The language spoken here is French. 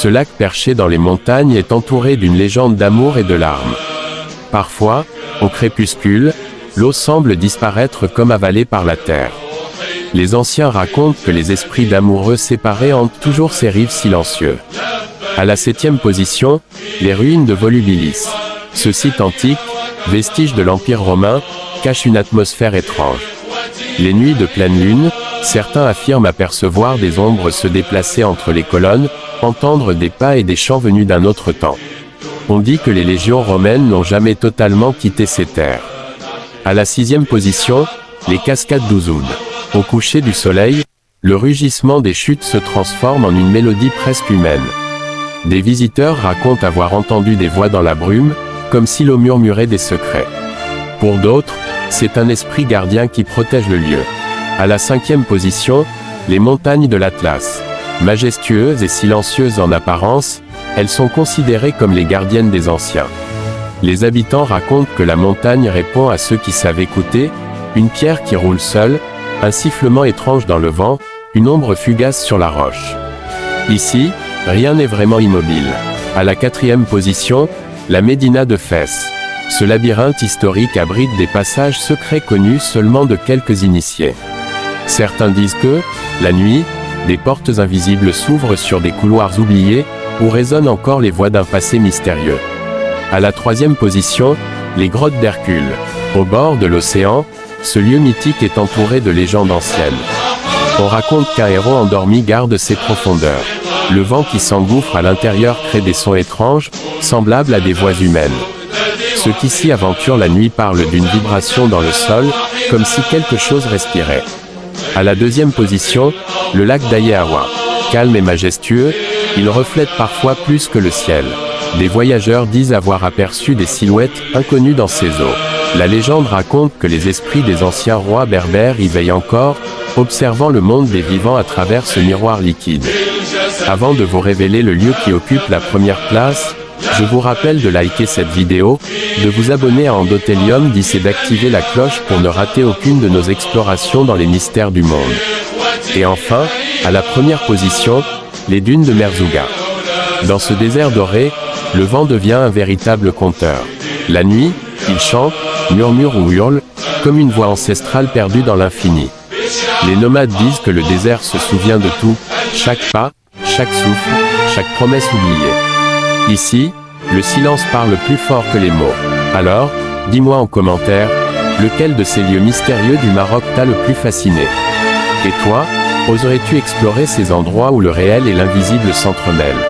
Ce lac perché dans les montagnes est entouré d'une légende d'amour et de larmes. Parfois, au crépuscule, l'eau semble disparaître comme avalée par la terre. Les anciens racontent que les esprits d'amoureux séparés hantent toujours ces rives silencieux. À la 7e position, les ruines de Volubilis. Ce site antique, vestige de l'Empire romain, cache une atmosphère étrange. Les nuits de pleine lune, certains affirment apercevoir des ombres se déplacer entre les colonnes, entendre des pas et des chants venus d'un autre temps. On dit que les légions romaines n'ont jamais totalement quitté ces terres. À la 6e position, les cascades d'Ouzoun. Au coucher du soleil, le rugissement des chutes se transforme en une mélodie presque humaine. Des visiteurs racontent avoir entendu des voix dans la brume, comme si l'eau murmurait des secrets. Pour d'autres, c'est un esprit gardien qui protège le lieu. À la 5e position, les montagnes de l'Atlas. Majestueuses et silencieuses en apparence, elles sont considérées comme les gardiennes des anciens. Les habitants racontent que la montagne répond à ceux qui savent écouter, une pierre qui roule seule, un sifflement étrange dans le vent, une ombre fugace sur la roche. Ici, rien n'est vraiment immobile. À la 4e position, la Médina de Fès. Ce labyrinthe historique abrite des passages secrets connus seulement de quelques initiés. Certains disent que, la nuit, des portes invisibles s'ouvrent sur des couloirs oubliés, où résonnent encore les voix d'un passé mystérieux. À la 3e position, les grottes d'Hercule. Au bord de l'océan, ce lieu mythique est entouré de légendes anciennes. On raconte qu'un héros endormi garde ses profondeurs. Le vent qui s'engouffre à l'intérieur crée des sons étranges, semblables à des voix humaines. Ceux qui s'y aventurent la nuit parlent d'une vibration dans le sol, comme si quelque chose respirait. À la 2e position, le lac d'Ayeawa. Calme et majestueux, il reflète parfois plus que le ciel. Des voyageurs disent avoir aperçu des silhouettes inconnues dans ces eaux. La légende raconte que les esprits des anciens rois berbères y veillent encore, observant le monde des vivants à travers ce miroir liquide. Avant de vous révéler le lieu qui occupe la première place, je vous rappelle de liker cette vidéo, de vous abonner à Endothelium 10 et d'activer la cloche pour ne rater aucune de nos explorations dans les mystères du monde. Et enfin, à la première position, les dunes de Merzouga. Dans ce désert doré, le vent devient un véritable conteur. La nuit, il chante, murmure ou hurle, comme une voix ancestrale perdue dans l'infini. Les nomades disent que le désert se souvient de tout, chaque pas, chaque souffle, chaque promesse oubliée. Ici, le silence parle plus fort que les mots. Alors, dis-moi en commentaire, lequel de ces lieux mystérieux du Maroc t'a le plus fasciné? Et toi, oserais-tu explorer ces endroits où le réel et l'invisible s'entremêlent?